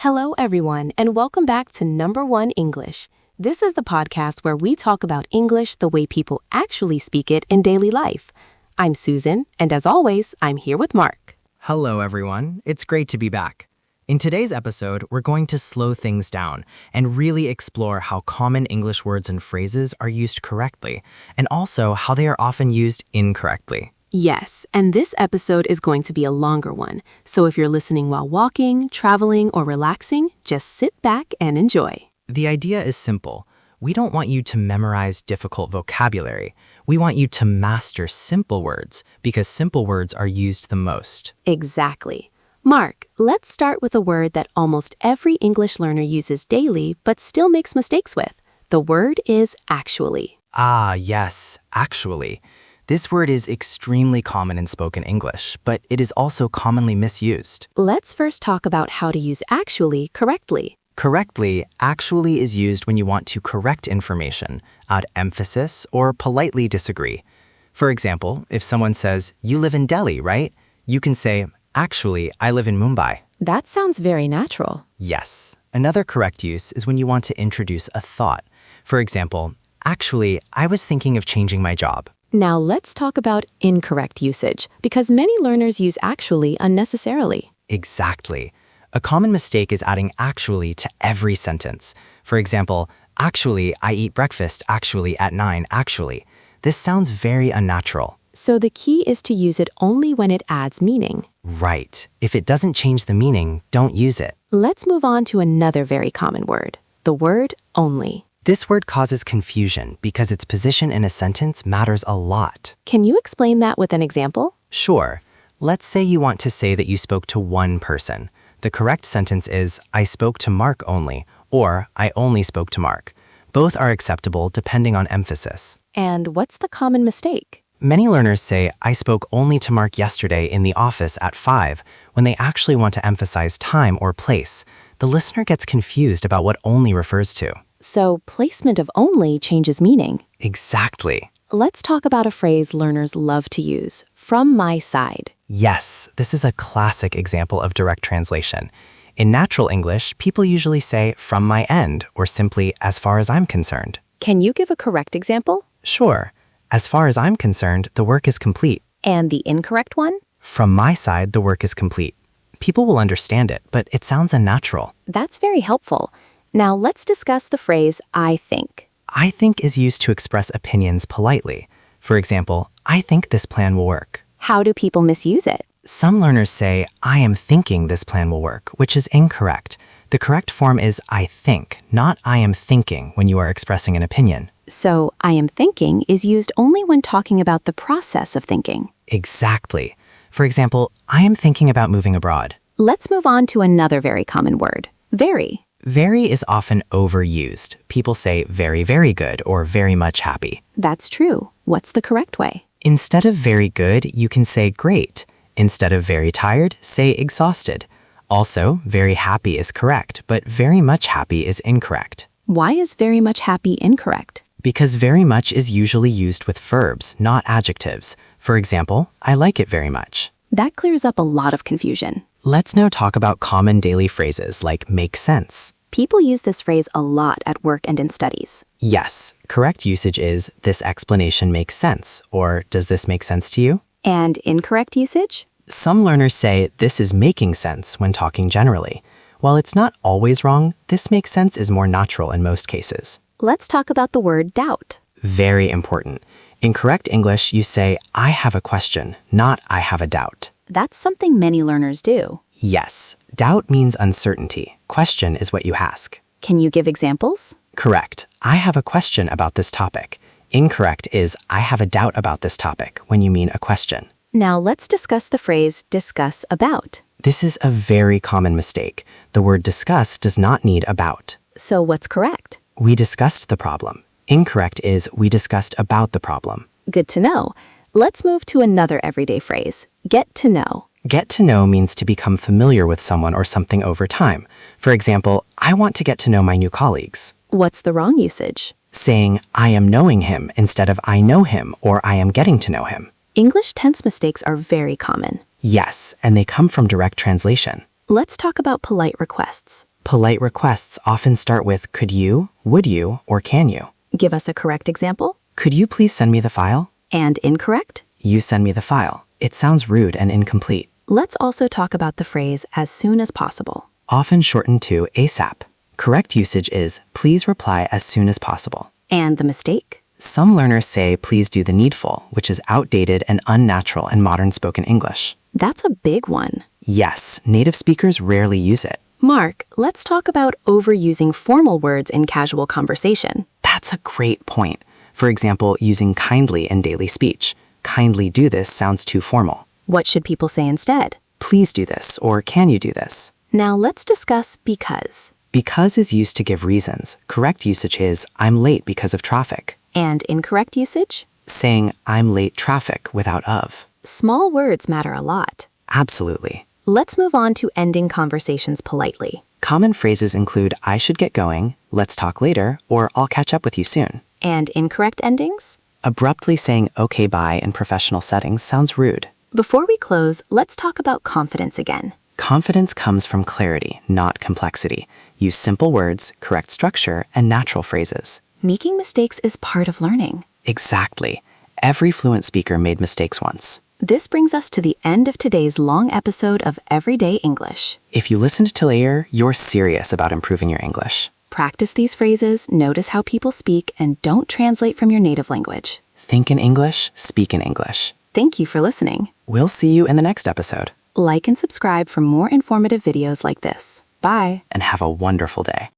Hello, everyone, and welcome back to Number One English. This is the podcast where we talk about English the way people actually speak it in daily life. I'm Susan, and as always, I'm here with Mark. Hello, everyone. It's great to be back. In today's episode, we're going to slow things down and really explore how common English words and phrases are used correctly, and also how they are often used incorrectly. Yes, and this episode is going to be a longer one, so if you're listening while walking, traveling, or relaxing, just sit back and enjoy. The idea is simple. We don't want you to memorize difficult vocabulary. We want you to master simple words because simple words are used the most. Exactly. Mark, let's start with a word that almost every English learner uses daily but still makes mistakes with. The word is actually. Ah, yes, actually. This word is extremely common in spoken English, but it is also commonly misused. Let's first talk about how to use actually correctly. Correctly, actually is used when you want to correct information, add emphasis, or politely disagree. For example, if someone says, "You live in Delhi, right?" You can say, "Actually, I live in Mumbai." That sounds very natural. Yes. Another correct use is when you want to introduce a thought. For example, "Actually, I was thinking of changing my job." Now let's talk about incorrect usage, because many learners use actually unnecessarily. Exactly. A common mistake is adding actually to every sentence. For example, "Actually, I eat breakfast actually at 9 actually." This sounds very unnatural. So the key is to use it only when it adds meaning. Right. If it doesn't change the meaning, don't use it. Let's move on to another very common word, the word only. This word causes confusion because its position in a sentence matters a lot. Can you explain that with an example? Sure. Let's say you want to say that you spoke to one person. The correct sentence is, "I spoke to Mark only," or "I only spoke to Mark." Both are acceptable depending on emphasis. And what's the common mistake? Many learners say, "I spoke only to Mark yesterday in the office at 5, when they actually want to emphasize time or place. The listener gets confused about what only refers to. So placement of only changes meaning. Exactly. Let's talk about a phrase learners love to use, from my side. Yes, this is a classic example of direct translation. In natural English, people usually say, "from my end," or simply, "as far as I'm concerned." Can you give a correct example? Sure. "As far as I'm concerned, the work is complete." And the incorrect one? "From my side, the work is complete." People will understand it, but it sounds unnatural. That's very helpful. Now let's discuss the phrase I think. I think is used to express opinions politely. For example, "I think this plan will work." How do people misuse it? Some learners say, "I am thinking this plan will work," which is incorrect. The correct form is "I think," not "I am thinking" when you are expressing an opinion. So I am thinking is used only when talking about the process of thinking. Exactly. For example, "I am thinking about moving abroad." Let's move on to another very common word, very. Very is often overused. People say very, very good or very much happy. That's true. What's the correct way? Instead of very good, you can say great. Instead of very tired, say exhausted. Also, very happy is correct, but very much happy is incorrect. Why is very much happy incorrect? Because very much is usually used with verbs, not adjectives. For example, "I like it very much." That clears up a lot of confusion. Let's now talk about common daily phrases like "make sense." People use this phrase a lot at work and in studies. Yes, correct usage is "this explanation makes sense," or "does this make sense to you?" And incorrect usage? Some learners say "this is making sense" when talking generally. While it's not always wrong, "this makes sense" is more natural in most cases. Let's talk about the word doubt. Very important. In correct English, you say "I have a question," not "I have a doubt." That's something many learners do. Yes, doubt means uncertainty. Question is what you ask. Can you give examples? Correct. "I have a question about this topic." Incorrect is "I have a doubt about this topic" when you mean a question. Now let's discuss the phrase discuss about. This is a very common mistake. The word discuss does not need about. So what's correct? We discussed the problem. Incorrect is we discussed about the problem. Good to know. Let's move to another everyday phrase, get to know. Get to know means to become familiar with someone or something over time. For example, "I want to get to know my new colleagues." What's the wrong usage? Saying "I am knowing him" instead of "I know him" or "I am getting to know him." English tense mistakes are very common. Yes, and they come from direct translation. Let's talk about polite requests. Polite requests often start with could you, would you, or can you. Give us a correct example. Could you please send me the file? And incorrect? You send me the file. It sounds rude and incomplete. Let's also talk about the phrase as soon as possible. Often shortened to ASAP. Correct usage is please reply as soon as possible. And the mistake? Some learners say please do the needful, which is outdated and unnatural in modern spoken English. That's a big one. Yes, native speakers rarely use it. Mark, let's talk about overusing formal words in casual conversation. That's a great point. For example, using kindly in daily speech. Kindly do this sounds too formal. What should people say instead? Please do this, or can you do this? Now let's discuss because. Because is used to give reasons. Correct usage is I'm late because of traffic. And incorrect usage? Saying I'm late traffic without of. Small words matter a lot. Absolutely. Let's move on to ending conversations politely. Common phrases include I should get going, let's talk later, or I'll catch up with you soon. And incorrect endings? Abruptly saying okay bye in professional settings sounds rude. Before we close, let's talk about confidence again. Confidence comes from clarity, not complexity. Use simple words, correct structure, and natural phrases. Making mistakes is part of learning. Exactly. Every fluent speaker made mistakes once. This brings us to the end of today's long episode of Everyday English. If you listened till here, you're serious about improving your English. Practice these phrases, notice how people speak, and don't translate from your native language. Think in English, speak in English. Thank you for listening. We'll see you in the next episode. Like and subscribe for more informative videos like this. Bye. And have a wonderful day.